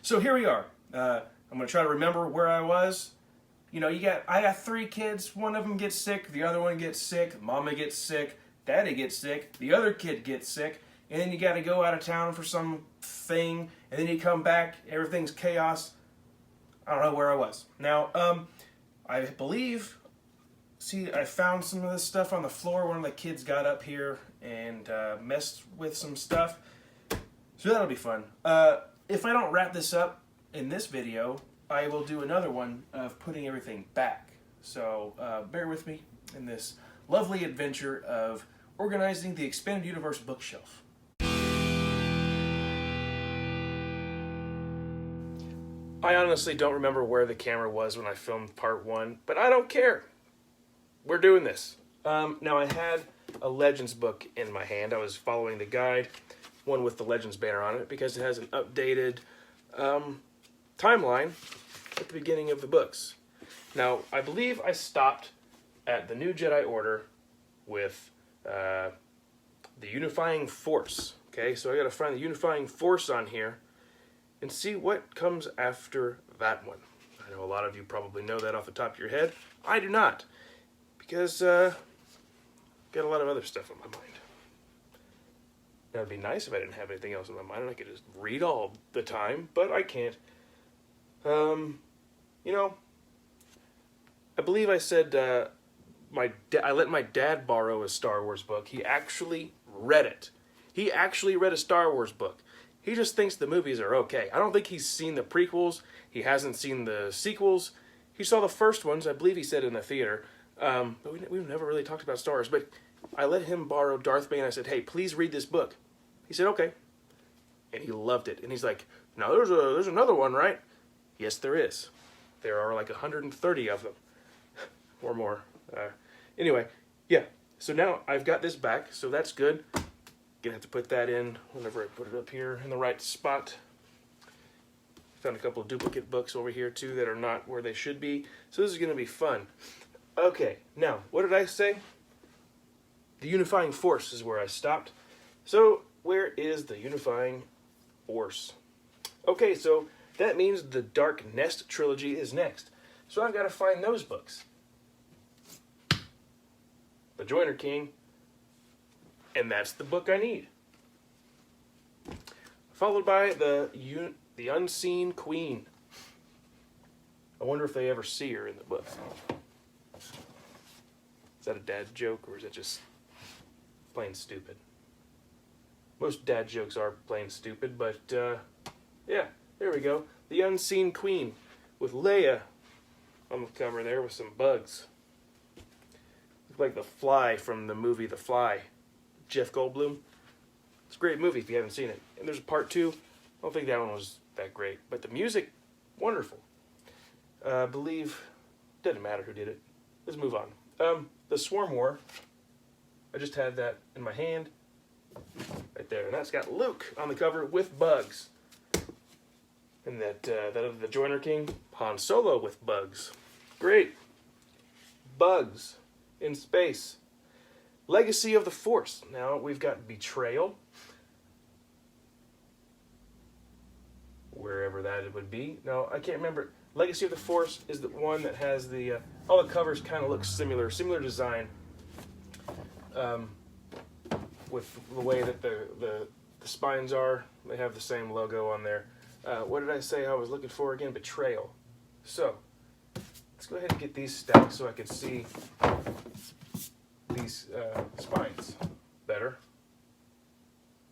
So here we are. I'm going to try to remember where I was. You know, I got 3 kids. One of them gets sick. The other one gets sick. Mama gets sick. Daddy gets sick. The other kid gets sick. And then you got to go out of town for some thing. And then you come back. Everything's chaos. I don't know where I was. Now, I believe, see, I found some of this stuff on the floor. One of the kids got up here and messed with some stuff. So that'll be fun. If I don't wrap this up in this video, I will do another one of putting everything back. So bear with me in this lovely adventure of organizing the Expanded Universe bookshelf. I honestly don't remember where the camera was when I filmed part 1, but I don't care. We're doing this. Now I had a Legends book in my hand. I was following the guide, one with the Legends banner on it, because it has an updated timeline at the beginning of the books. Now, I believe I stopped at the New Jedi Order with the Unifying Force. Okay, so I gotta find the Unifying Force on here and see what comes after that one. I know a lot of you probably know that off the top of your head. I do not, because got a lot of other stuff on my mind. That would be nice if I didn't have anything else on my mind and I could just read all the time, but I can't. You know, I believe I said I let my dad borrow a Star Wars book. He actually read it. He actually read a Star Wars book. He just thinks the movies are okay. I don't think he's seen the prequels. He hasn't seen the sequels. He saw the first ones, I believe he said in the theater. But we've never really talked about Star Wars. But I let him borrow Darth Bane. I said, hey, please read this book. He said, okay. And he loved it. And he's like, no, there's another one, right? Yes, there is. There are like 130 of them. Or more. Anyway, yeah. So now I've got this back, so that's good. Gonna have to put that in whenever I put it up here in the right spot. Found a couple of duplicate books over here too that are not where they should be. So this is gonna be fun. Okay, now, what did I say? The Unifying Force is where I stopped. So, where is the Unifying Force? Okay, so that means the Dark Nest trilogy is next. So I've got to find those books. The Joiner King, and that's the book I need. Followed by the Unseen Queen. I wonder if they ever see her in the book. Is that a dad joke, or is it just plain stupid? Most dad jokes are plain stupid, but yeah, there we go. The Unseen Queen with Leia on the cover there with some bugs. Look like the Fly from the movie The Fly. Jeff Goldblum. It's a great movie if you haven't seen it. And there's a part 2. I don't think that one was that great, but the music, wonderful. I believe, doesn't matter who did it. Let's move on. The Swarm War. I just had that in my hand. Right there. And that's got Luke on the cover with bugs. And that of the Joiner King, Han Solo with bugs. Great. Bugs in space. Legacy of the Force. Now we've got Betrayal. Wherever that would be. No, I can't remember. Legacy of the Force is the one that has the... all the covers kind of look similar. Similar design. With the way that the spines are. They have the same logo on there. What did I say I was looking for again? Betrayal. So, let's go ahead and get these stacked so I can see these spines better.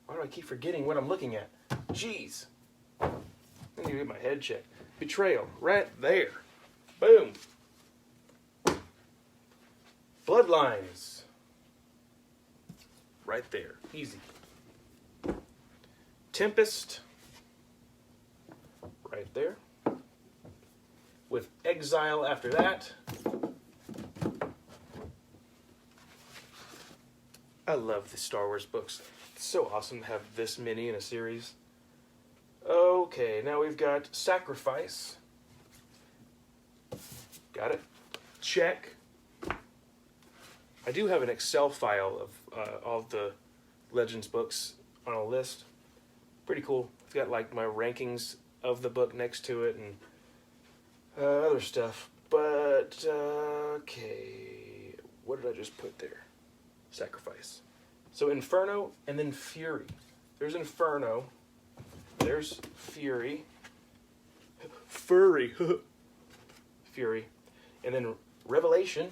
Why do I keep forgetting what I'm looking at? Jeez. I need to get my head checked. Betrayal. Right there. Boom. Bloodlines. Right there. Easy. Tempest. Right there. With Exile after that. I love the Star Wars books. It's so awesome to have this many in a series. Okay, now we've got Sacrifice. Got it. Check. I do have an Excel file of all the Legends books on a list. Pretty cool. I've got like my rankings of the book next to it and other stuff. But, okay, what did I just put there? Sacrifice. So Inferno and then Fury. There's Inferno. There's Fury. Furry. Fury. And then Revelation,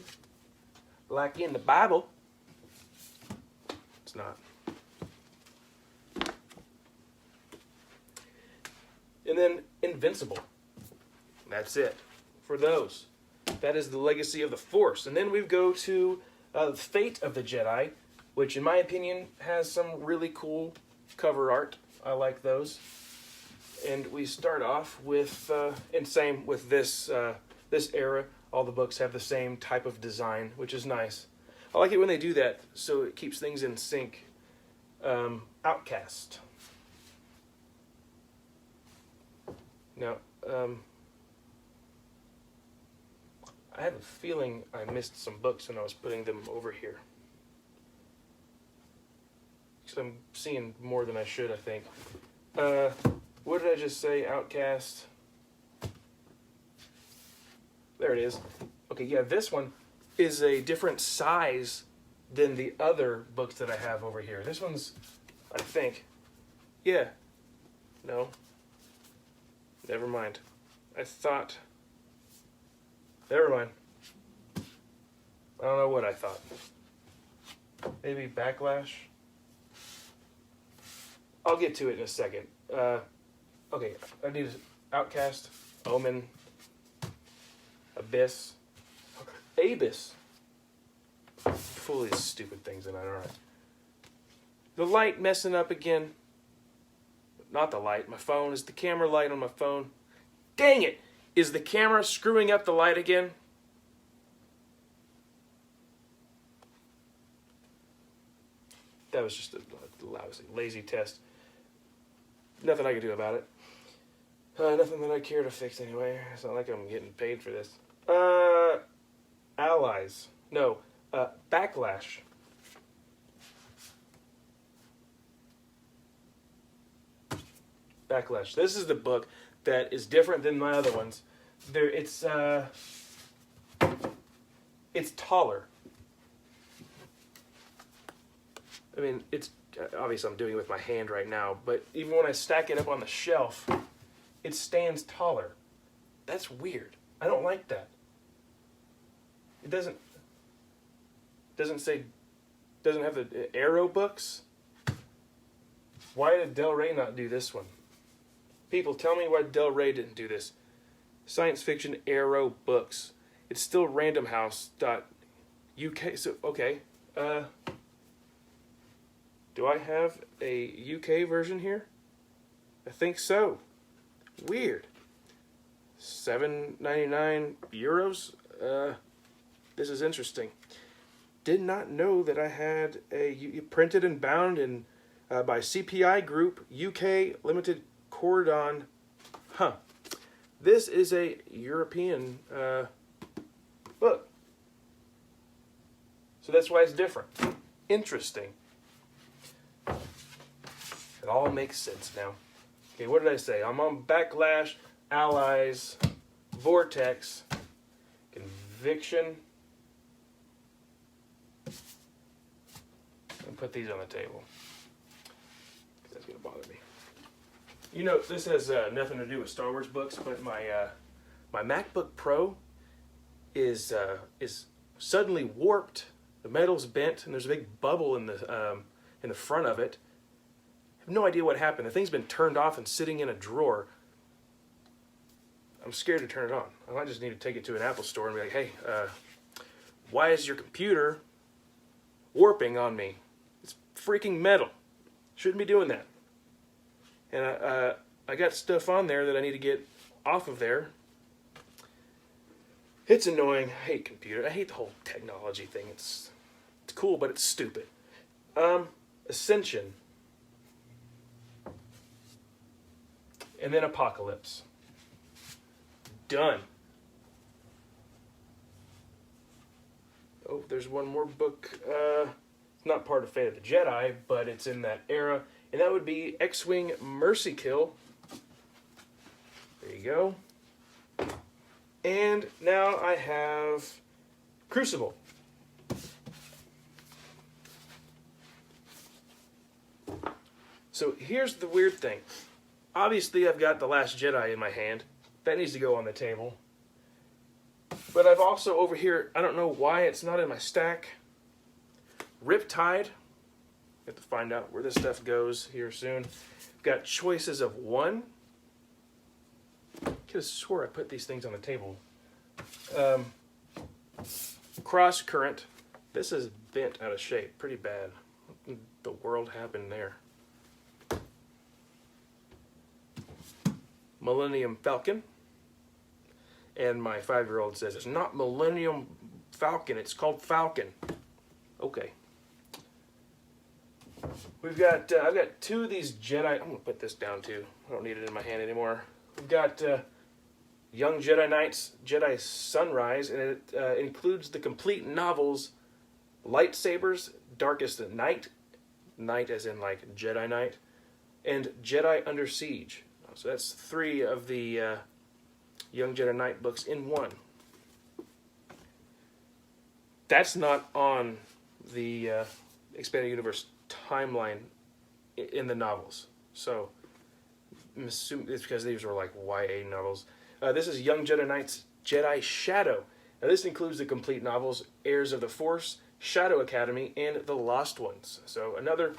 like in the Bible. It's not. And then Invincible. That's it for those. That is the legacy of the Force. And then we go to Fate of the Jedi, which in my opinion has some really cool cover art. I like those. And we start off with, and same with this era, all the books have the same type of design, which is nice. I like it when they do that, so it keeps things in sync. Outcast. Now, I have a feeling I missed some books when I was putting them over here. Because I'm seeing more than I should, I think. What did I just say? Outcast. There it is. Okay, yeah, this one is a different size than the other books that I have over here. This one's, I think, yeah. No. Never mind. I thought, never mind. I don't know what I thought. Maybe Backlash? I'll get to it in a second. Okay, I need Outcast, Omen, Abyss, Abyss. Full of these stupid things in it, alright. The light messing up again. Not the light, my phone. Is the camera light on my phone? Dang it! Is the camera screwing up the light again? That was just a lousy, lazy test. Nothing I can do about it. Nothing that I care to fix anyway. It's not like I'm getting paid for this. Allies. No. Backlash. Backlash. This is the book that is different than my other ones. It's taller. I mean, it's obviously I'm doing it with my hand right now, but even when I stack it up on the shelf, it stands taller. That's weird. I don't like that. It doesn't have the Arrow books. Why did Del Rey not do this one? People, tell me why Del Rey didn't do this. Science fiction Arrow books. It's still randomhouse.uk. So okay. Do I have a UK version here? I think so. Weird. €7.99. This is interesting. Did not know that I had a printed and bound in by CPI Group UK Limited Cordon. Huh. This is a European book. So that's why it's different. Interesting. It all makes sense now. Okay, what did I say? I'm on Backlash, Allies, Vortex, Conviction. And put these on the table. That's going to bother me. You know, this has nothing to do with Star Wars books, but my MacBook Pro is suddenly warped. The metal's bent, and there's a big bubble in the front of it. I have no idea what happened. The thing's been turned off and sitting in a drawer. I'm scared to turn it on. I might just need to take it to an Apple store and be like, hey, why is your computer warping on me? It's freaking metal. Shouldn't be doing that. And I got stuff on there that I need to get off of there. It's annoying. I hate computer. I hate the whole technology thing. It's cool, but it's stupid. Ascension. And then Apocalypse. Done. Oh, there's one more book. It's not part of Fate of the Jedi, but it's in that era. And that would be X-Wing Mercy Kill. go. And now I have Crucible. So here's the weird thing. Obviously, I've got The Last Jedi in my hand. That needs to go on the table. But I've also over here, I don't know why it's not in my stack, Riptide. Have to find out where this stuff goes here soon. Got Choices of One. I could have swore I put these things on the table. Cross Current. This is bent out of shape, pretty bad. What in the world happened there? Millennium Falcon. And my 5-year-old says, it's not Millennium Falcon, it's called Falcon. Okay. We've got, I've got 2 of these Jedi, I'm going to put this down too. I don't need it in my hand anymore. We've got Young Jedi Knights, Jedi Sunrise, and it includes the complete novels Lightsabers, Darkest Night, Night as in like Jedi Knight, and Jedi Under Siege. So that's 3 of the Young Jedi Knight books in one. That's not on the Expanded Universe timeline in the novels. So I'm assuming it's because these were like YA novels. This is Young Jedi Knights Jedi Shadow. Now this includes the complete novels Heirs of the Force, Shadow Academy, and The Lost Ones. So another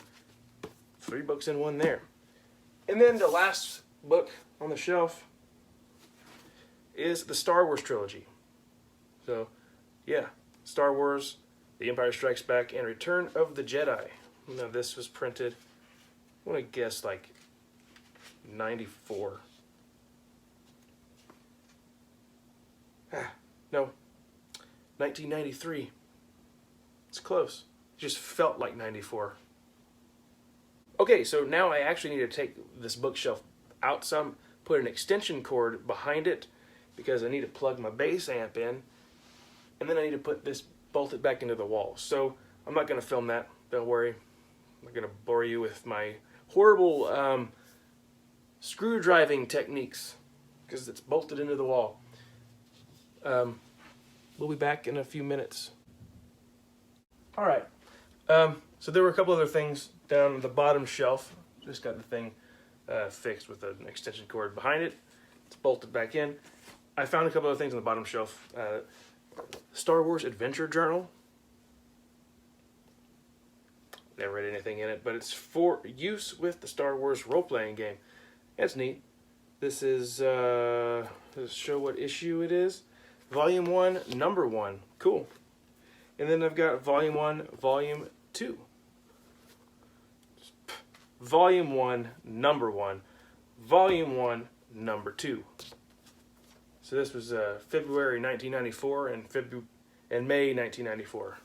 3 books in one there. And then the last book on the shelf is the Star Wars trilogy. So, yeah, Star Wars, The Empire Strikes Back, and Return of the Jedi. Now this was printed, I want to guess like 94. No, 1993. It's close. It just felt like 94. Okay, so now I actually need to take this bookshelf out some, put an extension cord behind it because I need to plug my bass amp in, and then I need to put this, bolt it back into the wall. So I'm not going to film that, don't worry. I'm not going to bore you with my horrible screw driving techniques because it's bolted into the wall. We'll be back in a few minutes. All right, so there were a couple other things down the bottom shelf. Just got the thing fixed with an extension cord behind it. It's bolted back in. I found a couple other things on the bottom shelf. Star Wars Adventure Journal. Never read anything in it, but it's for use with the Star Wars role-playing game. That's neat. This is, let's show what issue it is. Volume 1, Number 1. Cool. And then I've got Volume 1, Volume 2. Volume 1, Number 1. Volume 1, Number 2. So this was February 1994 and May 1994.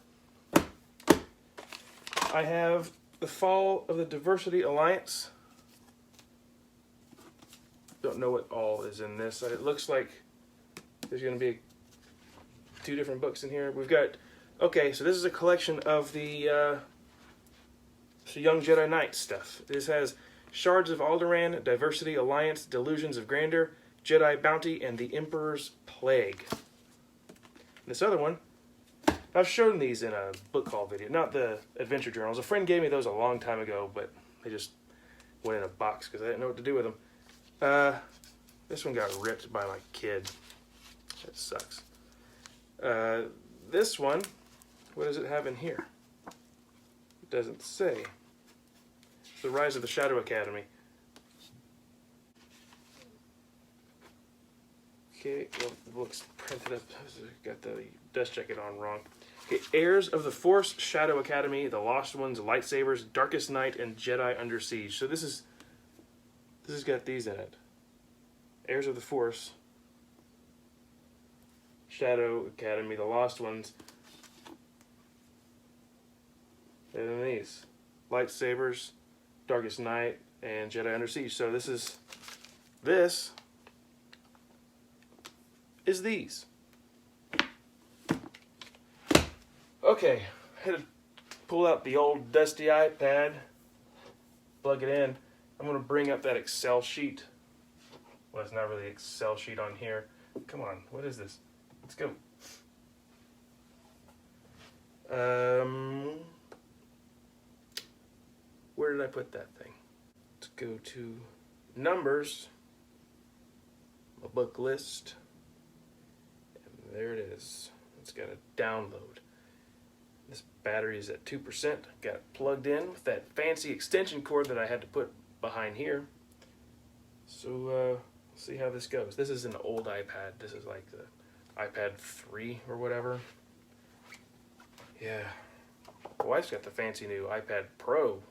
I have The Fall of the Diversity Alliance. Don't know what all is in this. It looks like there's going to be 2 different books in here. We've got, okay, so this is a collection of the Young Jedi Knight stuff. This has Shards of Alderaan, Diversity Alliance, Delusions of Grandeur, Jedi Bounty, and the Emperor's Plague. This other one, I've shown these in a book haul video, not the adventure journals. A friend gave me those a long time ago, but they just went in a box because I didn't know what to do with them. This one got ripped by my kid. That sucks. This one, what does it have in here? It doesn't say. It's The Rise of the Shadow Academy. Okay, well, the book's printed up. Got the dust jacket on wrong. Okay, Heirs of the Force, Shadow Academy, The Lost Ones, Lightsabers, Darkest Night, and Jedi Under Siege. So this has got these in it. Heirs of the Force, Shadow Academy, The Lost Ones, and then these. Lightsabers, Darkest Night, and Jedi Under Siege. So this is these. Okay, I had to pull out the old dusty iPad, plug it in. I'm going to bring up that Excel sheet Well, it's not really an Excel sheet on here. Come on, what is this? Let's go. Where did I put that thing? Let's go to numbers, my book list, and there it is. It's got a download. This battery is at 2%. Got it plugged in with that fancy extension cord that I had to put behind here. So we'll see how this goes. This is an old iPad. This is like the iPad 3 or whatever. Yeah. My wife's got the fancy new iPad Pro.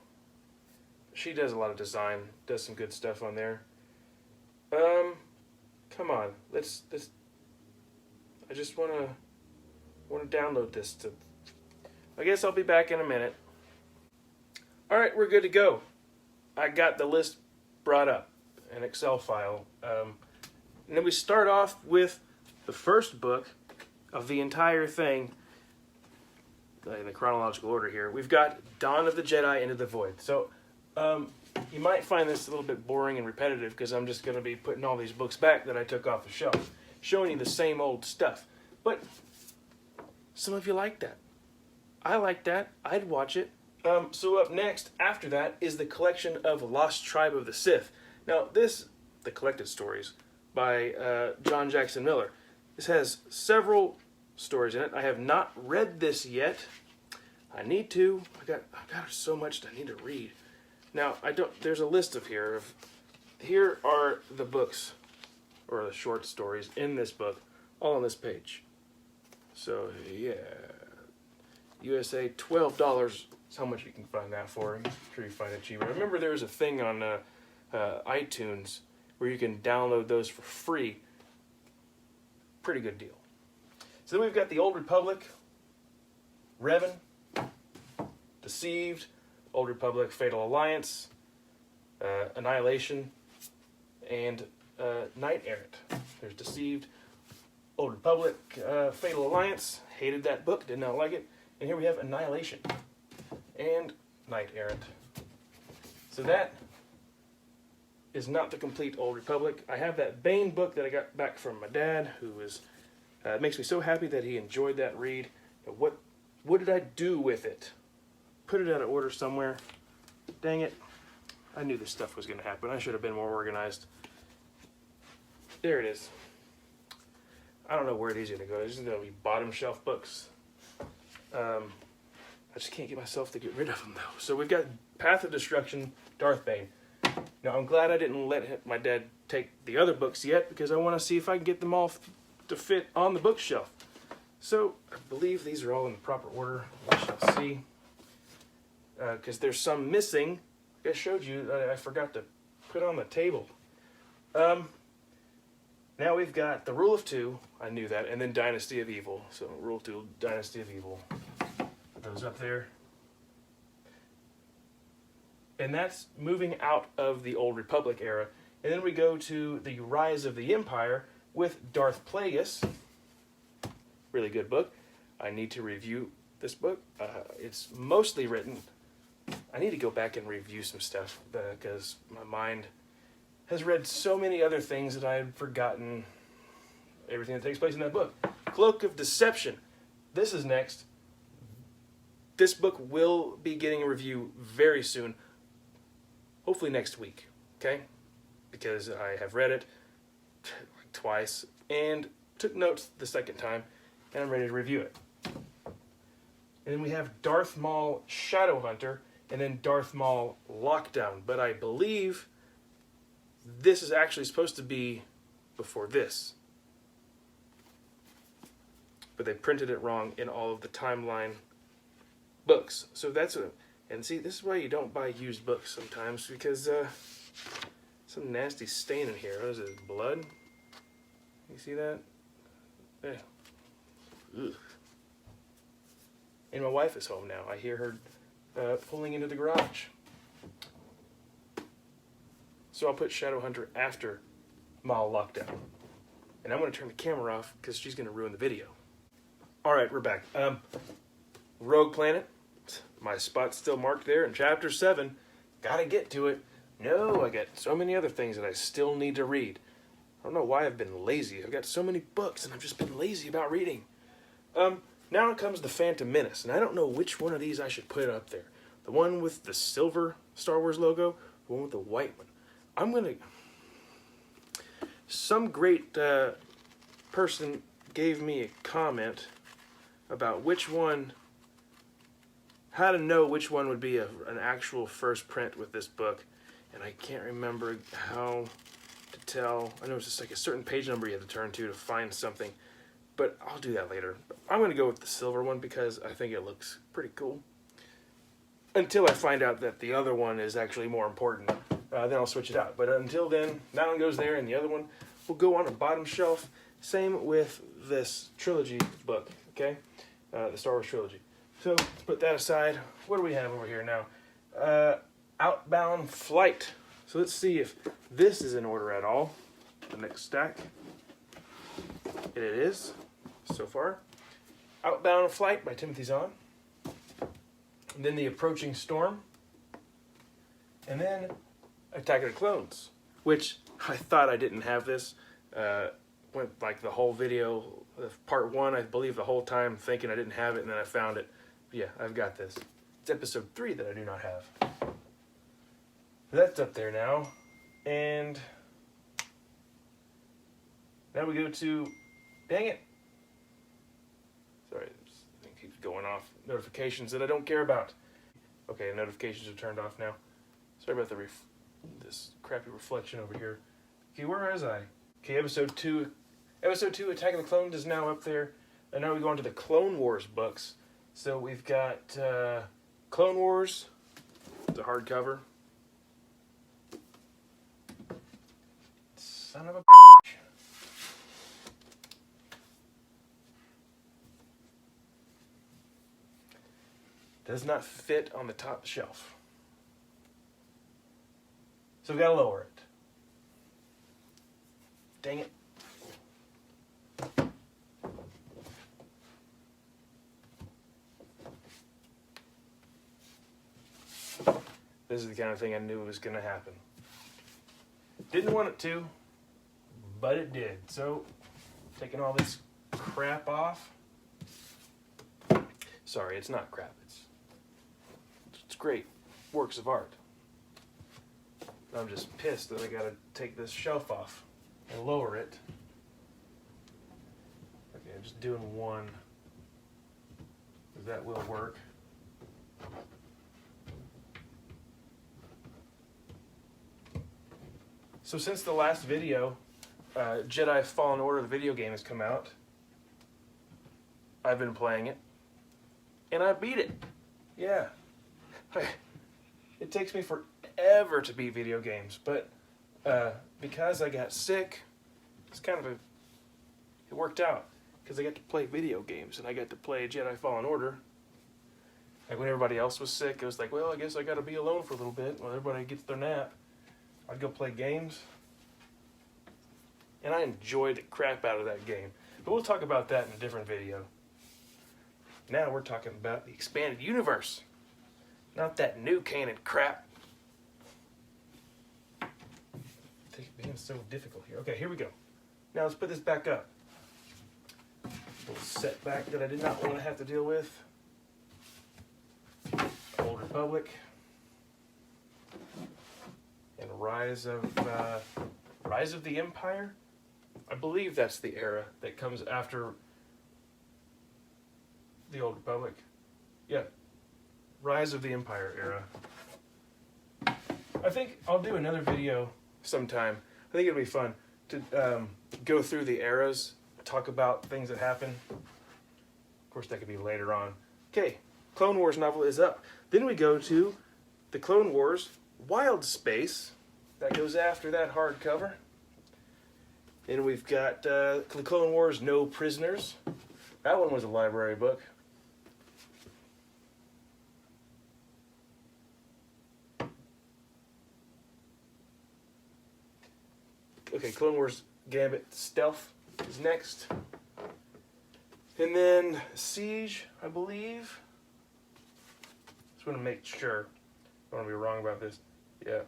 She does a lot of design, does some good stuff on there. Come on, let's. I just wanna download this to. I guess I'll be back in a minute. All right, we're good to go. I got the list brought up, an Excel file, and then we start off with the first book of the entire thing. In the chronological order here, we've got Dawn of the Jedi Into the Void. So you might find this a little bit boring and repetitive because I'm just going to be putting all these books back that I took off the shelf, showing you the same old stuff. But some of you like that. I like that. I'd watch it. So up next, after that, is the collection of Lost Tribe of the Sith. Now the collected stories by John Jackson Miller. This has several stories in it. I have not read this yet. I need to. I've got so much I need to read. Now there's a list of here are the books or the short stories in this book, all on this page. So yeah, USA $12 is how much you can find that for. I'm sure you find it cheaper. I remember there was a thing on iTunes where you can download those for free. Pretty good deal. So then we've got the Old Republic, Revan, Deceived, Old Republic, Fatal Alliance, Annihilation, and Knight Errant. There's Deceived, Old Republic, Fatal Alliance. Hated that book, did not like it. And here we have Annihilation and Knight Errant. So that is not the complete Old Republic. I have that Bane book that I got back from my dad, who is... it makes me so happy that he enjoyed that read. But what did I do with it? Put it out of order somewhere. Dang it. I knew this stuff was going to happen. I should have been more organized. There it is. I don't know where these are going to go. These are going to be bottom shelf books. I just can't get myself to get rid of them, though. So we've got Path of Destruction, Darth Bane. Now, I'm glad I didn't let my dad take the other books yet, because I want to see if I can get them all to fit on the bookshelf. So I believe these are all in the proper order. We shall see. Because there's some missing. Like I showed you, I forgot to put on the table. Now we've got the Rule of Two. I knew that. And then Dynasty of Evil. So Rule of Two, Dynasty of Evil. Put those up there. And that's moving out of the Old Republic era. And then we go to the Rise of the Empire with Darth Plagueis. Really good book. I need to review this book. It's mostly written. I need to go back and review some stuff because my mind has read so many other things that I had forgotten everything that takes place in that book. Cloak of Deception. This is next. This book will be getting a review very soon. Hopefully next week. Okay? Because I have read it twice and took notes the second time, and I'm ready to review it. And then we have Darth Maul Shadowhunter, and then Darth Maul Lockdown. But I believe this is actually supposed to be before this. But they printed it wrong in all of the timeline books. So that's and see, this is why you don't buy used books sometimes, because some nasty stain in here. What is it, blood? You see that? Yeah. Ugh. And my wife is home now. I hear her pulling into the garage. So I'll put Shadowhunter after Maul Lockdown. And I'm going to turn the camera off because she's going to ruin the video. Alright, we're back. Rogue Planet. My spot's still marked there in Chapter 7. Gotta get to it. No, I got so many other things that I still need to read. I don't know why I've been lazy. I've got so many books and I've just been lazy about reading. Now it comes The Phantom Menace, and I don't know which one of these I should put up there. The one with the silver Star Wars logo, the one with the white one. I'm gonna... Some great person gave me a comment about which one, how to know which one would be an actual first print with this book, and I can't remember how to tell. I know it's just like a certain page number you have to turn to find something, but I'll do that later. I'm going to go with the silver one because I think it looks pretty cool. Until I find out that the other one is actually more important, then I'll switch it out. But until then, that one goes there, and the other one will go on the bottom shelf. Same with this trilogy book, okay? The Star Wars trilogy. So let's put that aside. What do we have over here now? Outbound Flight. So let's see if this is in order at all. The next stack. It is, so far. Outbound Flight by Timothy Zahn. And then The Approaching Storm. And then Attack of the Clones, which I thought I didn't have this. Went like the whole video, part 1, I believe the whole time, thinking I didn't have it, and then I found it. But yeah, I've got this. It's episode 3 that I do not have. That's up there now. And now we go to, dang it. Sorry, this thing keeps going off. Notifications that I don't care about. Okay, notifications are turned off now. Sorry about this crappy reflection over here. Okay, where was I? Okay, episode 2. Episode 2, Attack of the Clones, is now up there. And now we go on to the Clone Wars books. So we've got Clone Wars, the hardcover. Son of a bitch. Does not fit on the top shelf. So we've got to lower it. Dang it. This is the kind of thing I knew was going to happen. Didn't want it to, but it did. So, taking all this crap off. Sorry, it's not crap. It's great works of art. I'm just pissed that I got to take this shelf off and lower it. Okay, I'm just doing one. That will work. So since the last video, Jedi Fallen Order, the video game, has come out. I've been playing it. And I beat it. Yeah. It takes me forever to beat video games, but because I got sick, it's kind of it worked out. Because I got to play video games, and I got to play Jedi Fallen Order. Like when everybody else was sick, it was like, well, I guess I got to be alone for a little bit while everybody gets their nap. I'd go play games, and I enjoyed the crap out of that game. But we'll talk about that in a different video. Now we're talking about the expanded universe, not that new canon crap. It's being so difficult here. Okay, here we go. Now let's put this back up. A little setback that I did not want to have to deal with. Old Republic. And Rise of the Empire. I believe that's the era that comes after the Old Republic. Yeah, Rise of the Empire era. I think I'll do another video sometime. I think it'll be fun to go through the eras, talk about things that happen. Of course, that could be later on. Okay, Clone Wars novel is up. Then we go to the Clone Wars Wild Space. That goes after that hardcover. Then we've got the Clone Wars No Prisoners. That one was a library book. Okay, Clone Wars Gambit Stealth is next. And then Siege, I believe. Just want to make sure. I don't want to be wrong about this. Yeah.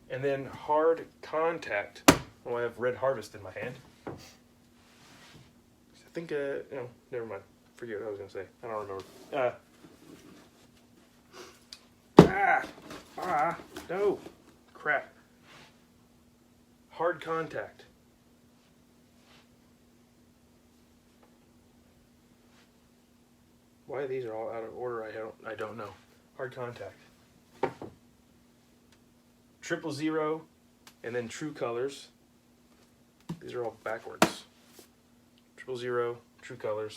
And then Hard Contact. Oh, I have Red Harvest in my hand. I think, no, never mind. Forget what I was going to say. I don't remember. No. Crap. Hard Contact. Why these are all out of order, I don't know. Hard Contact. 000, and then True Colors. These are all backwards. 000, True Colors.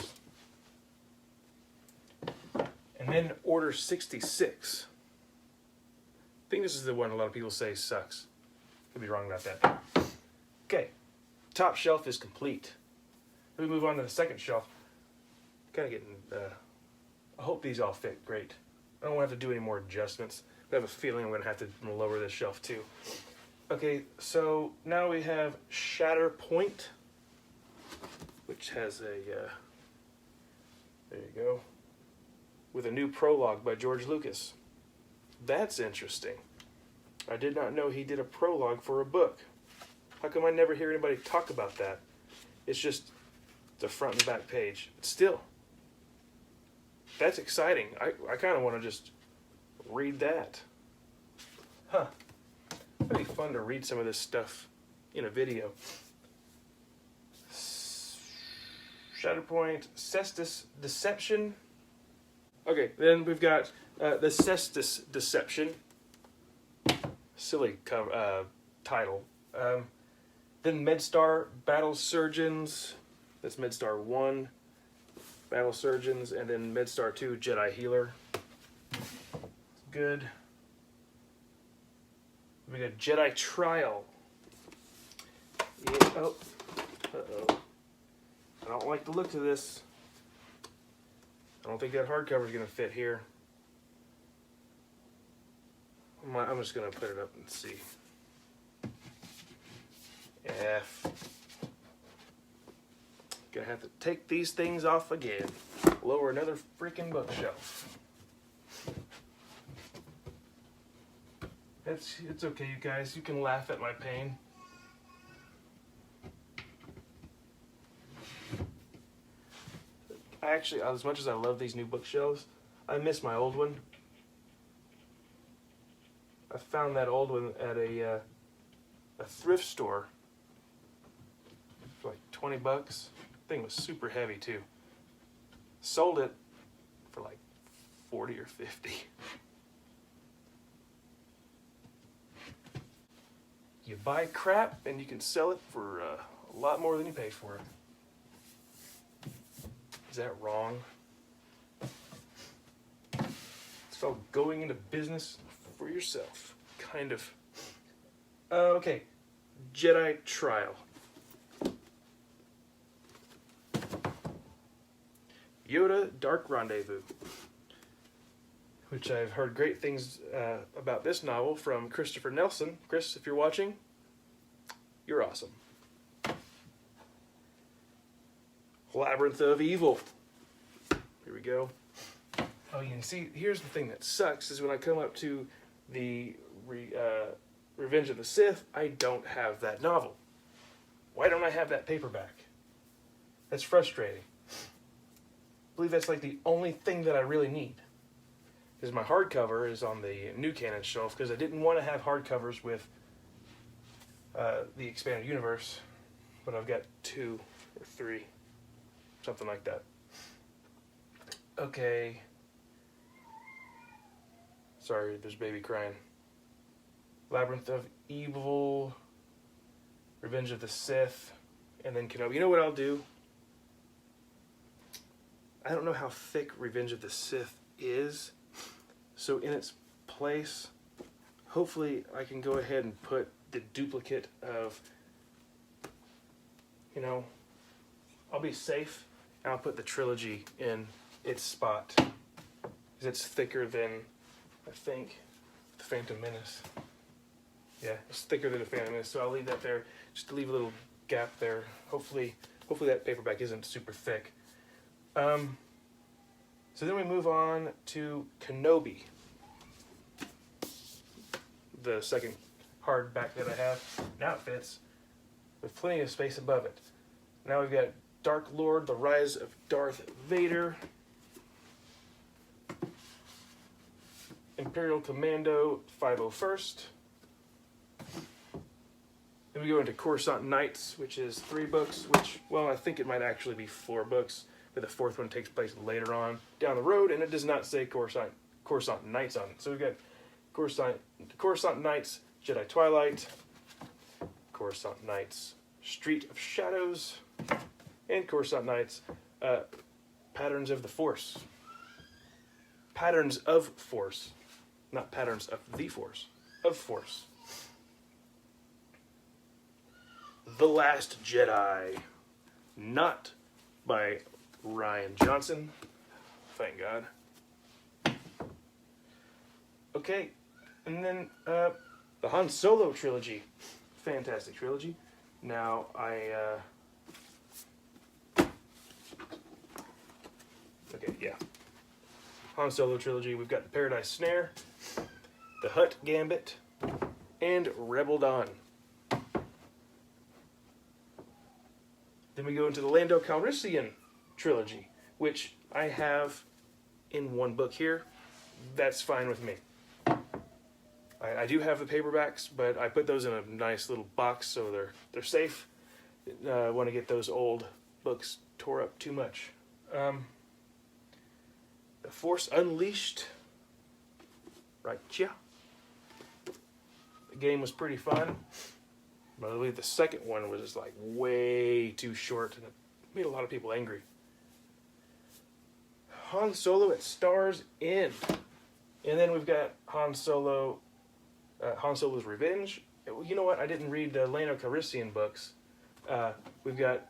And then Order 66. I think this is the one a lot of people say sucks. Could be wrong about that. Okay, top shelf is complete. Let me move on to the second shelf. Kind of getting, I hope these all fit great. I don't want to have to do any more adjustments. I have a feeling I'm going to have to lower this shelf too. Okay, so now we have Shatterpoint, which has a, there you go, with a new prologue by George Lucas. That's interesting. I did not know he did a prologue for a book. How come I never hear anybody talk about that? It's just the front and back page. But still, that's exciting. I kind of want to just read that. Huh. That'd be fun to read some of this stuff in a video. Shatterpoint, Cestus Deception. Okay, then we've got the Cestus Deception. Silly title. Then Medstar Battle Surgeons. That's Medstar 1, Battle Surgeons, and then Medstar 2, Jedi Healer. Good. We got Jedi Trial. Yeah, oh. Uh-oh. I don't like the look of this. I don't think that hardcover is going to fit here. I'm just going to put it up and see. F. Gonna have to take these things off again. Lower another freaking bookshelf. It's okay, you guys. You can laugh at my pain. I actually, as much as I love these new bookshelves, I miss my old one. I found that old one at a thrift store for like 20 bucks. Thing was super heavy too. Sold it for like 40 or 50. You buy crap and you can sell it for a lot more than you paid for it. Is that wrong? It's called going into business for yourself, kind of. Okay, Jedi Trial. Yoda Dark Rendezvous, which I've heard great things about this novel from Christopher Nelson. Chris, if you're watching, you're awesome. Labyrinth of Evil. Here we go. Oh, you can see, here's the thing that sucks, is when I come up to the Revenge of the Sith, I don't have that novel. Why don't I have that paperback? That's frustrating. I believe that's like the only thing that I really need. Because my hardcover is on the New Canon shelf, because I didn't want to have hardcovers with the Expanded Universe, but I've got 2 or 3, something like that. Okay. Sorry, there's baby crying. Labyrinth of Evil, Revenge of the Sith, and then Kenobi. You know what I'll do? I don't know how thick Revenge of the Sith is, so in its place, hopefully I can go ahead and put the duplicate of, you know, I'll be safe, and I'll put the trilogy in its spot, because it's thicker than, I think, the Phantom Menace. Yeah, it's thicker than the Phantom Menace, so I'll leave that there, just to leave a little gap there. Hopefully that paperback isn't super thick. So then we move on to Kenobi, the second hardback that I have. Now it fits. with plenty of space above it. Now we've got Dark Lord, The Rise of Darth Vader, Imperial Commando 501st. Then we go into Coruscant Nights, which is 3 books, which, well, I think it might actually be 4 books, but the 4th one takes place later on down the road, and it does not say Coruscant Nights on it. So we've got Coruscant Nights, Jedi Twilight, Coruscant Nights, Street of Shadows, and Coruscant Nights, Patterns of the Force. Patterns of Force, not Patterns of the Force, of Force. The Last Jedi, not by Ryan Johnson, thank God. Okay, and then the Han Solo trilogy, fantastic trilogy. Now Han Solo trilogy. We've got the Paradise Snare, the Hutt Gambit, and Rebel Dawn. Then we go into the Lando Calrissian trilogy, which I have in 1 book here. That's fine with me. I do have the paperbacks, but I put those in a nice little box so they're safe. I want to get those old books tore up too much. The Force Unleashed. Right, yeah. The game was pretty fun. But I believe the second one was just like way too short, and it made a lot of people angry. Han Solo at Star's End. And then we've got Han Solo's Revenge. You know what? I didn't read the Lando Calrissian books. We've got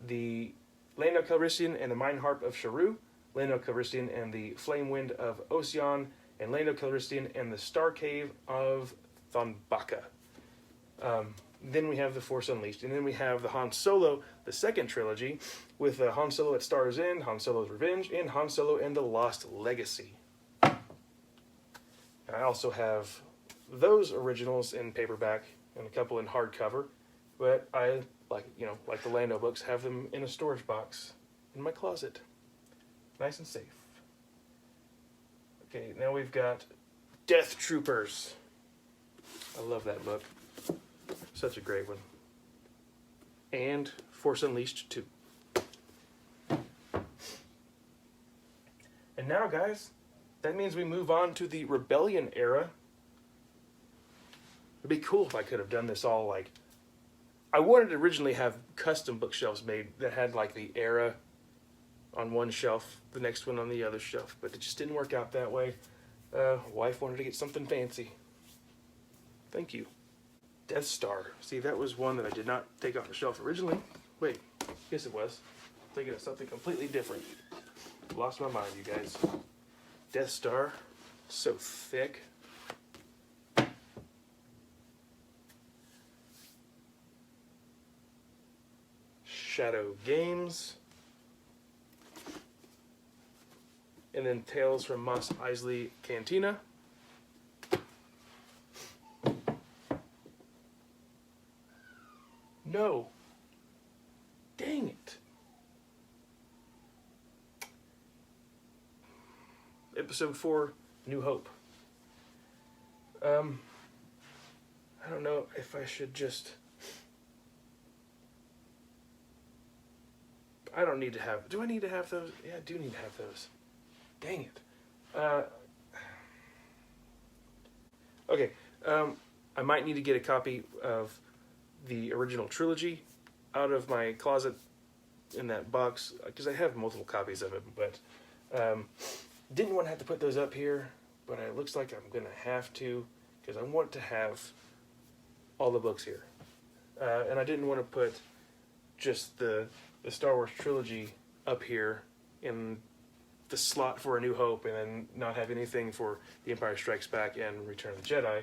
the Lando Calrissian and the Mine Harp of Sharu, Lando Calrissian and the Flame Wind of Ocean, and Lando Calrissian and the Star Cave of Thonbaka. Then we have The Force Unleashed, and then we have the Han Solo, the second trilogy, with Han Solo at Star's End, Han Solo's Revenge, and Han Solo and the Lost Legacy. I also have those originals in paperback and a couple in hardcover, but I, like the Lando books, have them in a storage box in my closet. Nice and safe. Okay, now we've got Death Troopers. I love that book. Such a great one. And Force Unleashed 2. And now, guys, that means we move on to the Rebellion era. It'd be cool if I could have done this all like... I wanted to originally have custom bookshelves made that had like the era on one shelf, the next one on the other shelf, but it just didn't work out that way. Wife wanted to get something fancy. Thank you. Death Star. See, that was one that I did not take off the shelf originally. Wait, yes it was. I'm thinking of something completely different. Lost my mind, you guys. Death Star, so thick. Shadow Games. And then Tales from Mos Eisley Cantina. No. Dang it. Episode 4, New Hope. I don't know if I should just... I don't need to have... Do I need to have those? Yeah, I do need to have those. Dang it. Okay. I might need to get a copy of the original trilogy out of my closet in that box, because I have multiple copies of it, but didn't want to have to put those up here, but it looks like I'm going to have to, because I want to have all the books here. And I didn't want to put just the Star Wars trilogy up here in the slot for A New Hope and then not have anything for The Empire Strikes Back and Return of the Jedi.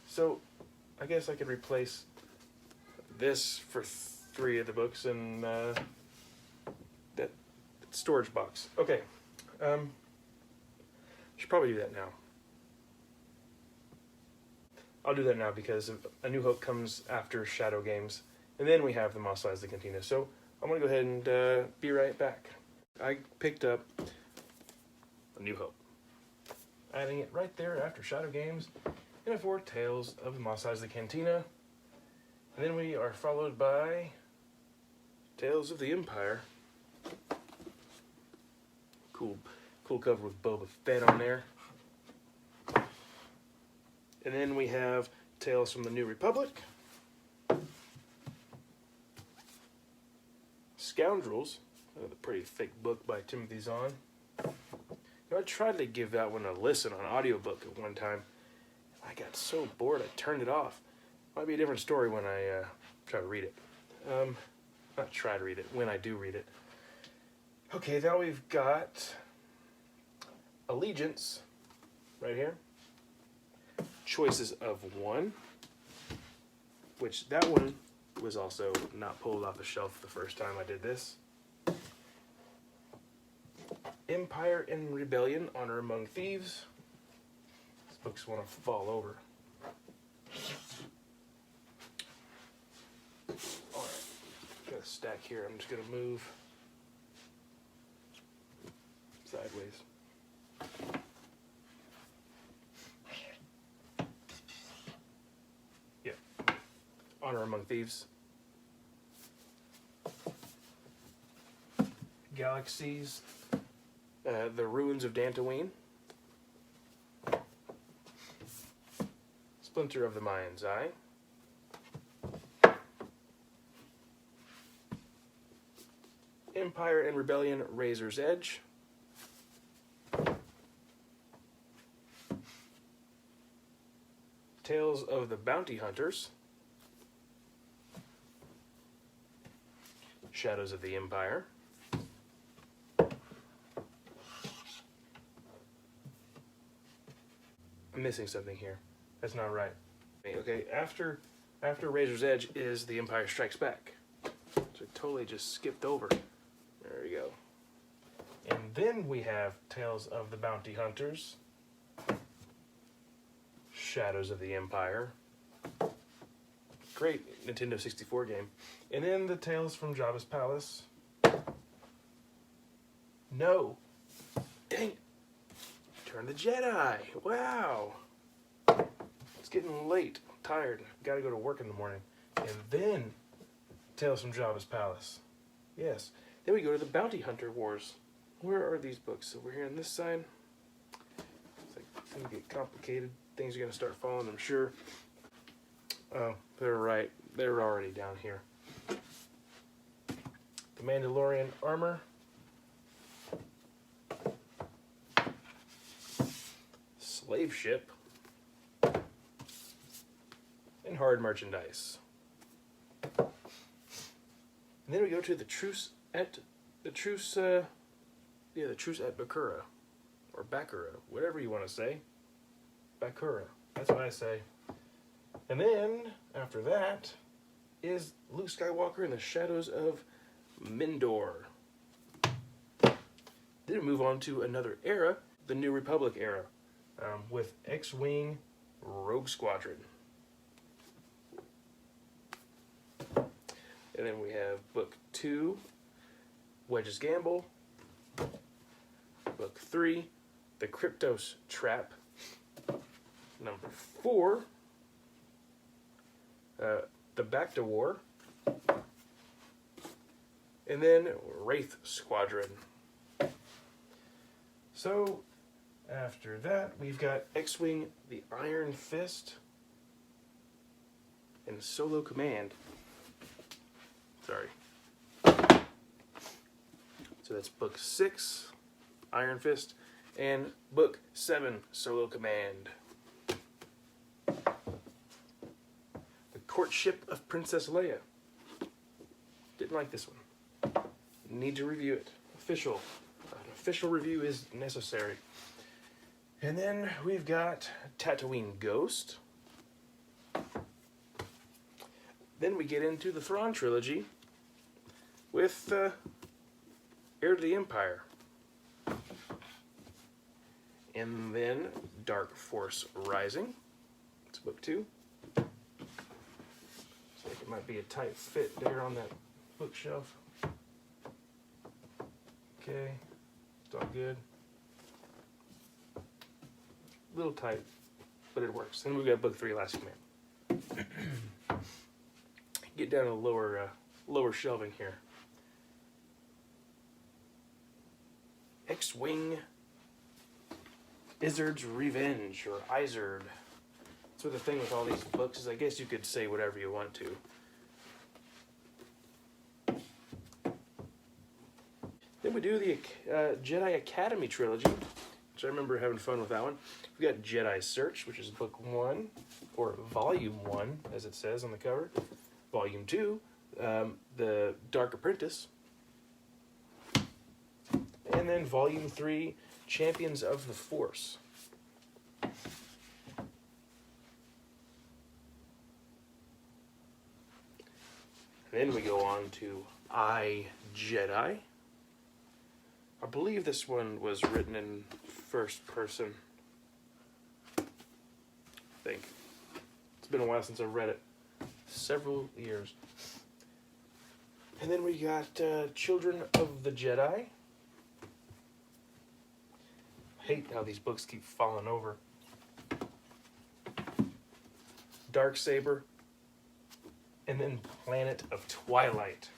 So I guess I could replace this for 3 of the books in that storage box. Okay. Should probably do that now. I'll do that now because A New Hope comes after Shadow Games. And then we have the Mos Eisley Cantina. So I'm going to go ahead and be right back. I picked up A New Hope, adding it right there after Shadow Games and for Tales of the Mos Eisley Cantina. And then we are followed by Tales of the Empire. Cool cover with Boba Fett on there. And then we have Tales from the New Republic. Scoundrels, another pretty thick book by Timothy Zahn. You know, I tried to give that one a listen on audiobook at one time. I got so bored I turned it off. Might be a different story when I try to read it. Not try to read it, when I do read it. Okay, now we've got Allegiance right here. Choices of One, which that one was also not pulled off the shelf the first time I did this. Empire and Rebellion, Honor Among Thieves. These books want to fall over. Alright, got a stack here. I'm just going to move sideways. Yeah. Honor Among Thieves. Galaxies. The Ruins of Dantooine. Splinter of the Mind's Eye. Empire and Rebellion, Razor's Edge. Tales of the Bounty Hunters. Shadows of the Empire. I'm missing something here. That's not right. Okay, after Razor's Edge is The Empire Strikes Back. So I totally just skipped over. There we go. And then we have Tales of the Bounty Hunters. Shadows of the Empire. Great Nintendo 64 game. And then the Tales from Jabba's Palace. No. Dang. Return of the Jedi. Wow. It's getting late. I'm tired. Gotta go to work in the morning. And then Tales from Jabba's Palace. Yes. Then we go to the Bounty Hunter Wars. Where are these books? Over here on this side. It's like it's gonna get complicated. Things are gonna start falling, I'm sure. Oh, they're right. They're already down here. The Mandalorian Armor. Slave Ship. And Hard Merchandise. And then we go to the Truce at Bakura, or Bakura, whatever you want to say. Bakura, that's what I say. And then after that is Luke Skywalker and the Shadows of Mindor. Then we move on to another era, the New Republic era, with X-Wing Rogue Squadron. And then we have Book 2, Wedge's Gamble. Book 3, The Kryptos Trap. Number 4, The Bacta War. And then Wraith Squadron. So, after that, we've got X-Wing, the Iron Fist, and Solo Command. Sorry. So that's Book 6, Iron Fist, and Book 7, Solo Command. The Courtship of Princess Leia. Didn't like this one. Need to review it. An official review is necessary. And then we've got Tatooine Ghost. Then we get into the Thrawn trilogy with Heir to the Empire. And then Dark Force Rising. It's book 2. It might be a tight fit there on that bookshelf. Okay, it's all good. A little tight, but it works. And we've got book 3, Last Command. Get down to lower shelving here. X-Wing Izzard's Revenge, or Izard. So the thing with all these books is I guess you could say whatever you want to. Then we do the Jedi Academy trilogy, which I remember having fun with that one. We got Jedi Search, which is book 1, or volume 1, as it says on the cover. Volume 2, The Dark Apprentice. And then volume 3, Champions of the Force. And then we go on to I, Jedi. I believe this one was written in first person. I think. It's been a while since I've read it. Several years. And then we got Children of the Jedi. I hate how these books keep falling over. Darksaber. And then Planet of Twilight.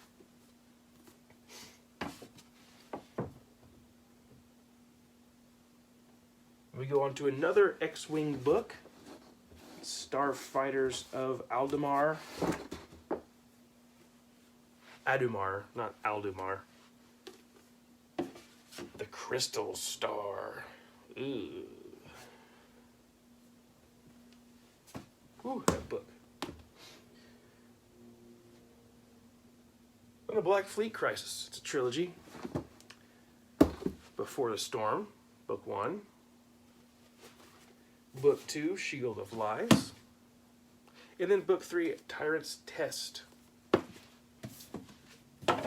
We go on to another X-Wing book. Starfighters of Aldemar. Adumar, not Aldemar. The Crystal Star. Ooh. Ooh, that book. And the Black Fleet Crisis. It's a trilogy. Before the Storm, book 1. Book 2, Shield of Lies. And then book 3, Tyrant's Test. Then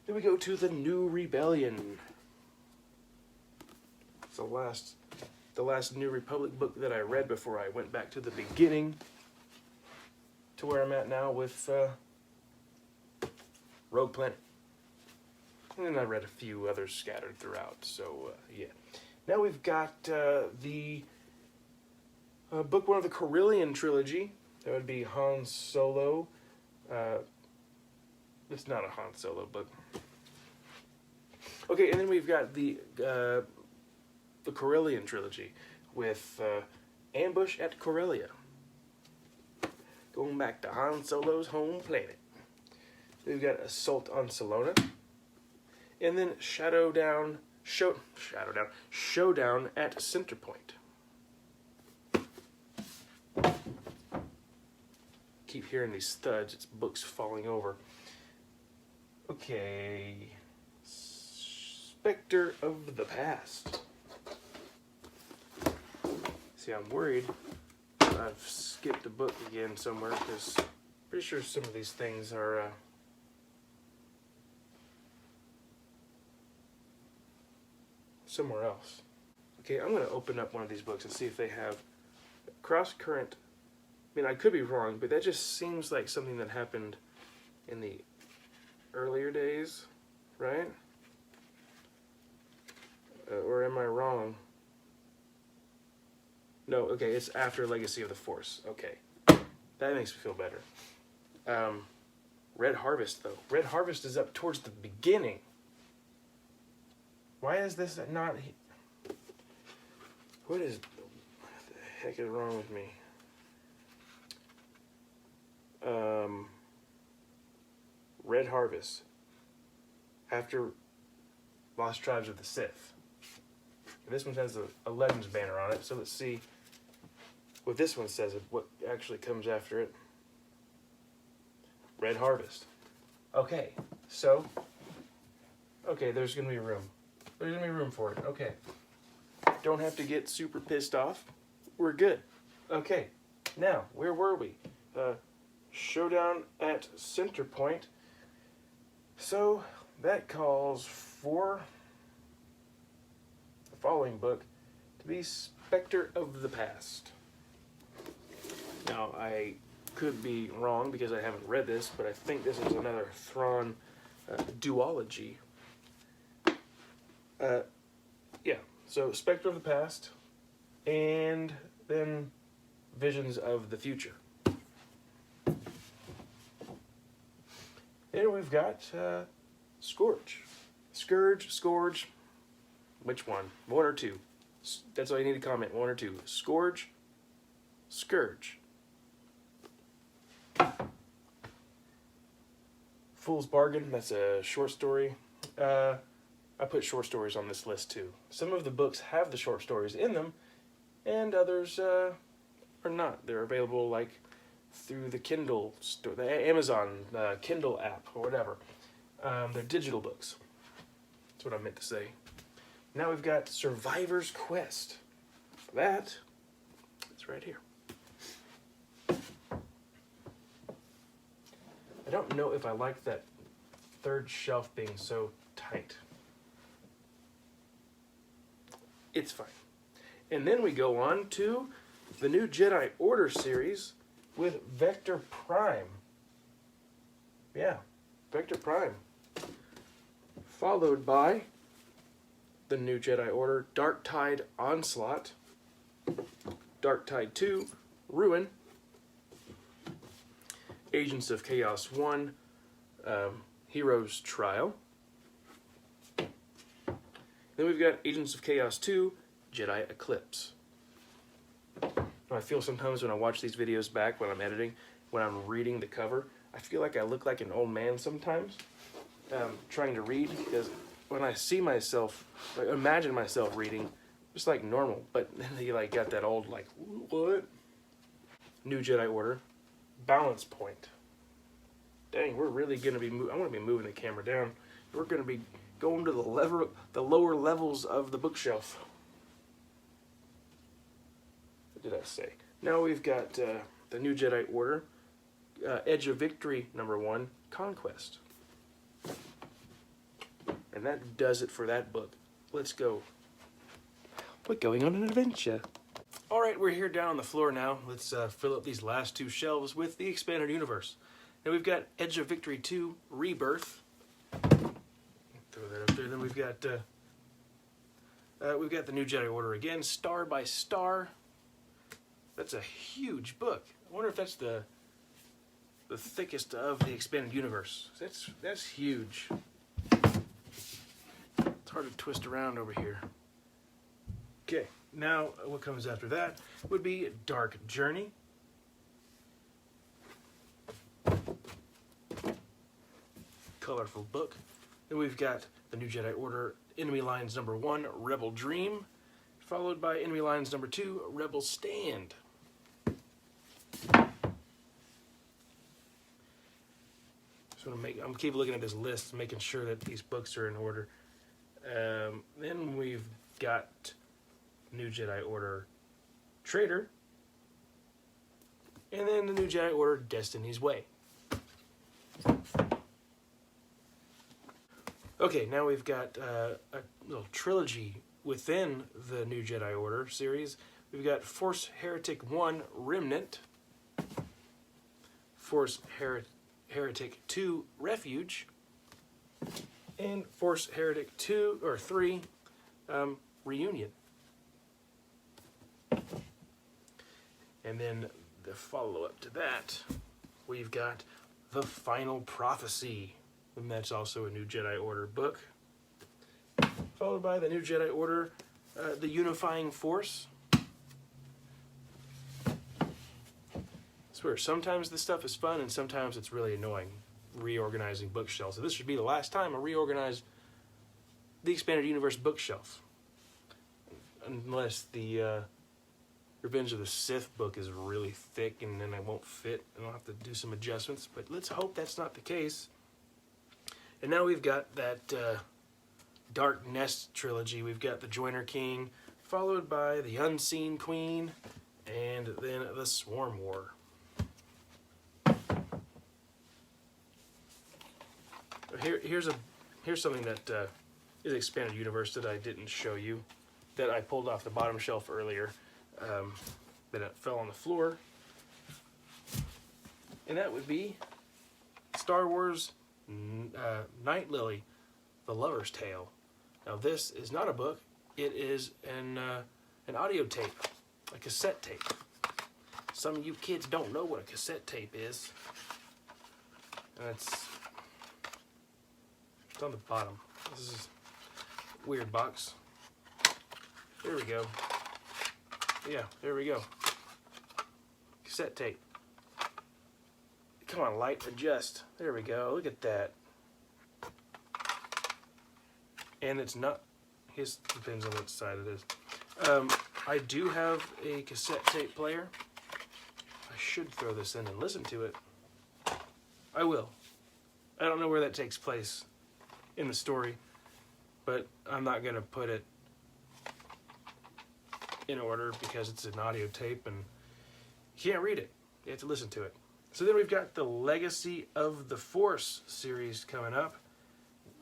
we go to The New Rebellion. It's the last New Republic book that I read before I went back to the beginning, to where I'm at now with Rogue Planet. And then I read a few others scattered throughout, so yeah. Now we've got the book 1 of the Corellian trilogy. That would be Han Solo. It's not a Han Solo book. Okay, and then we've got the Corellian trilogy with Ambush at Corellia. Going back to Han Solo's home planet. We've got Assault on Salona. And then Showdown at Centerpoint. Keep hearing these thuds. It's books falling over. Okay. Spectre of the Past. See, I'm worried I've skipped a book again somewhere, because I'm pretty sure some of these things are somewhere else. Okay, I'm going to open up one of these books and see if they have Cross Current. I mean, I could be wrong, but that just seems like something that happened in the earlier days, right? Or am I wrong? No, okay, it's after Legacy of the Force. Okay, that makes me feel better. Red Harvest, though. Red Harvest is up towards the beginning. Why is this not... What the heck is wrong with me? Red Harvest. After Lost Tribes of the Sith. And this one has a Legends banner on it, so let's see what this one says, what actually comes after it. Red Harvest. Okay, so... Okay, there's going to be room. There's going to be room for it. Okay. Don't have to get super pissed off. We're good. Okay. Now, where were we? Showdown at Centerpoint. So, that calls for the following book to be Spectre of the Past. Now, I could be wrong because I haven't read this, but I think this is another Thrawn duology. Yeah, so Spectre of the Past, and then Visions of the Future. And we've got Scourge. Scourge. Which one? One or two? That's all you need to comment, one or two. Scourge. Fool's Bargain, that's a short story. I put short stories on this list too. Some of the books have the short stories in them, and others are not. They're available like through the Kindle store, the Amazon Kindle app or whatever. They're digital books. That's what I meant to say. Now we've got Survivor's Quest. That is right here. I don't know if I like that third shelf being so tight. It's fine. And then we go on to the new Jedi Order series with Vector Prime. Yeah, Vector Prime. Followed by the new Jedi Order Dark Tide Onslaught, Dark Tide 2 Ruin, Agents of Chaos 1 Hero's Trial. Then we've got Agents of Chaos 2 Jedi Eclipse. I feel sometimes when I watch these videos back when I'm editing, when I'm reading the cover, I feel like I look like an old man sometimes trying to read, because when I see myself, like, imagine myself reading, just like normal, but then you like got that old like, what? New Jedi Order, Balance Point. Dang, we're really gonna be. I'm gonna be moving the camera down. We're gonna be going to the lower levels of the bookshelf. What did I say? Now we've got the New Jedi Order, Edge of Victory #1, Conquest. And that does it for that book. Let's go. We're going on an adventure. All right, we're here down on the floor now. Let's fill up these last two shelves with the Expanded Universe. And we've got Edge of Victory 2, Rebirth. Throw that up there. Then we've got the New Jedi Order again, Star by Star. That's a huge book. I wonder if that's the thickest of the Expanded Universe. That's huge. It's hard to twist around over here. Okay, now what comes after that would be Dark Journey. Colorful book. Then we've got the New Jedi Order Enemy Lines #1, Rebel Dream, followed by Enemy Lines #2, Rebel Stand. So I'm keep looking at this list, making sure that these books are in order. Then we've got New Jedi Order Traitor, and then the New Jedi Order Destiny's Way. Okay, now we've got a little trilogy within the New Jedi Order series. We've got Force Heretic 1 Remnant, Force Heretic 2 Refuge, and Force Heretic 2 or 3 Reunion. And then the follow-up to that, we've got The Final Prophecy, and that's also a New Jedi Order book. Followed by the New Jedi Order, The Unifying Force. I swear, sometimes this stuff is fun and sometimes it's really annoying, reorganizing bookshelves. So this should be the last time I reorganize the Expanded Universe bookshelf. Unless the Revenge of the Sith book is really thick and then it won't fit and I'll have to do some adjustments. But let's hope that's not the case. And now we've got that Dark Nest trilogy. We've got the Joiner King, followed by the Unseen Queen, and then the Swarm War. Here's something that is Expanded Universe that I didn't show you, that I pulled off the bottom shelf earlier, that it fell on the floor. And that would be Star Wars Night Lily, The Lover's Tale. Now this is not a book, it is an audio tape, a cassette tape. Some of you kids don't know what a cassette tape is. And it's on the bottom. This is a weird box. There we go. Yeah, there we go. Cassette tape. Come on, light, adjust. There we go. Look at that. And it's not. His depends on which side it is. I do have a cassette tape player. I should throw this in and listen to it. I will. I don't know where that takes place in the story, but I'm not going to put it in order because it's an audio tape and you can't read it. You have to listen to it. So then we've got the Legacy of the Force series coming up.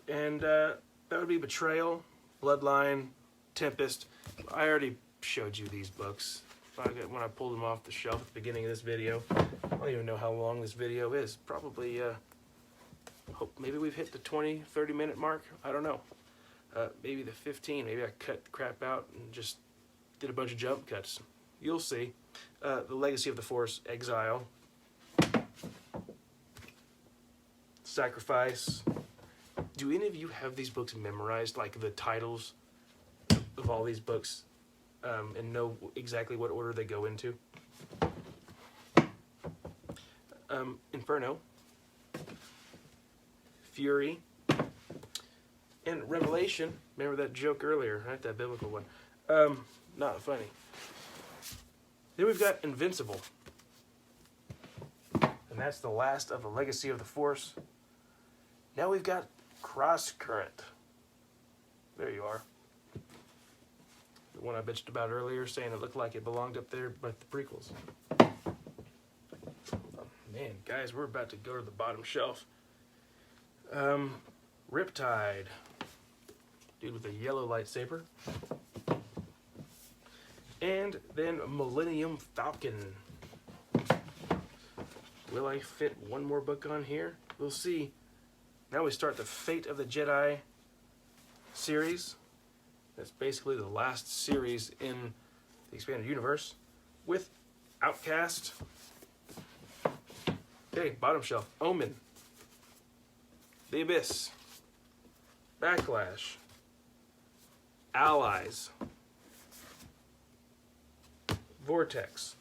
And that would be Betrayal, Bloodline, Tempest. I already showed you these books when I pulled them off the shelf at the beginning of this video. I don't even know how long this video is. Probably, maybe we've hit the 20, 30 minute mark. I don't know. Maybe the 15. Maybe I cut the crap out and just did a bunch of jump cuts. You'll see. The Legacy of the Force, Exile, Sacrifice. Do any of you have these books memorized, like the titles of all these books, and know exactly what order they go into? Inferno, Fury, and Revelation. Remember that joke earlier, right? That biblical one. Not funny. Then we've got Invincible. And that's the last of the Legacy of the Force. Now we've got Cross Current. There you are. The one I bitched about earlier, saying it looked like it belonged up there, but the prequels. Oh, man, guys, we're about to go to the bottom shelf. Riptide. Dude with a yellow lightsaber. And then Millennium Falcon. Will I fit one more book on here? We'll see. Now we start the Fate of the Jedi series. That's basically the last series in the expanded universe with Outcast. Okay, bottom shelf. Omen. The Abyss. Backlash. Allies. Vortex.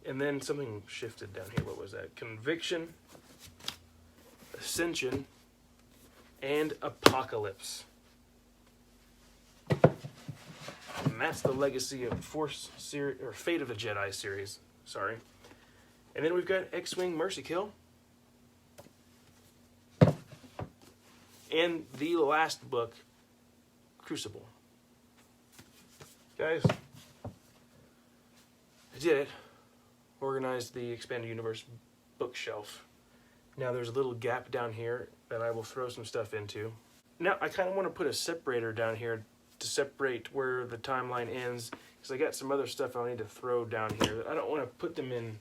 And then something shifted down here. What was that? Conviction, Ascension, and Apocalypse. And that's the Legacy of Force series, or Fate of the Jedi series. Sorry. And then we've got X-Wing Mercy Kill. And the last book, Crucible. Guys, I did it. Organized the Expanded Universe bookshelf. Now there's a little gap down here that I will throw some stuff into. Now I kind of want to put a separator down here to separate where the timeline ends, because I got some other stuff I need to throw down here. I don't want to put them in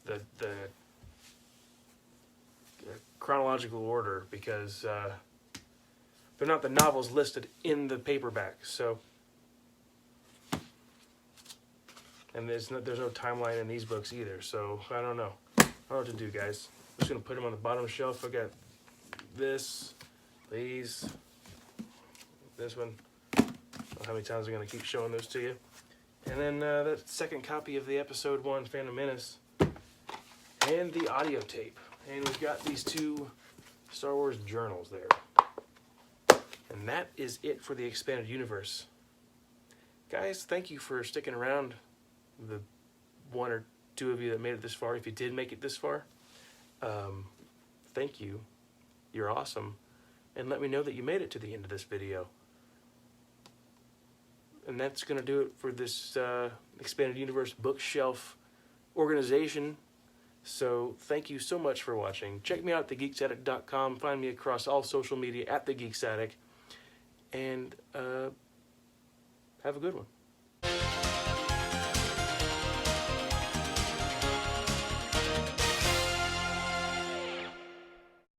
the chronological order because they're not the novels listed in the paperback. So, and there's no timeline in these books either. So I don't know. I don't know what to do, guys. I'm just gonna put them on the bottom shelf. I got this, these, this one. I don't know how many times I'm gonna keep showing those to you. And then that second copy of the Episode 1 Phantom Menace and the audio tape. And we've got these two Star Wars journals there. And that is it for the Expanded Universe. Guys, thank you for sticking around, the one or two of you that made it this far. If you did make it this far, thank you. You're awesome. And let me know that you made it to the end of this video. And that's going to do it for this Expanded Universe bookshelf organization. So thank you so much for watching. Check me out at TheGeeksAttic.com. Find me across all social media at TheGeeksAttic. And have a good one.